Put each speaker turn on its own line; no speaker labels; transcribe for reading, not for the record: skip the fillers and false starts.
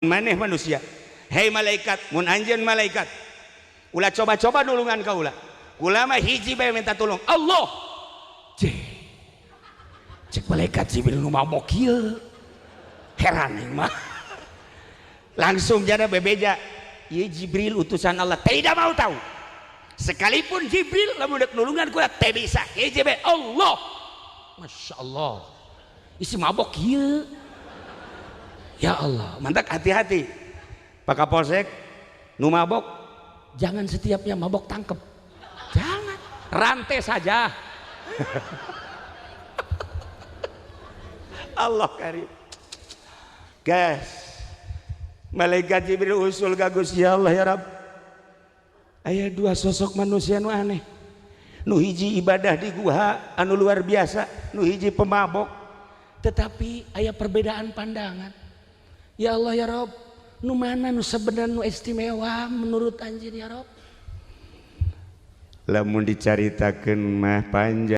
maneh manusia. Hei malaikat, mun anjeun malaikat ulah coba-coba nulungan kaula. Kula mah hiji bae minta tolong Allah. Cek malaikat Jibril nu mabok kieu. Heran yang mah. Langsung jana bebeja. Ieu Jibril utusan Allah, tidak mau tahu. Sekalipun Jibril lamun dek nulungan kula teu bisa. Hiji bae Allah. Masya Allah. Isi mabok kieu. Ya Allah, mantap, hati-hati Pak Kapolsek. Nu mabok jangan setiapnya mabok tangkep, jangan, rantai saja. Allah karim. Guys, malaikat Jibril usul gagus, ya Allah ya Rabb, aya dua sosok manusia nu aneh. Nu hiji ibadah di guha anu luar biasa, nu hiji pemabok, tetapi aya perbedaan pandangan. Ya Allah ya Rob, nu mana nu sebenarnya nu istimewa menurut anjir ya Rob? Lamun dicaritakeun mah panjang.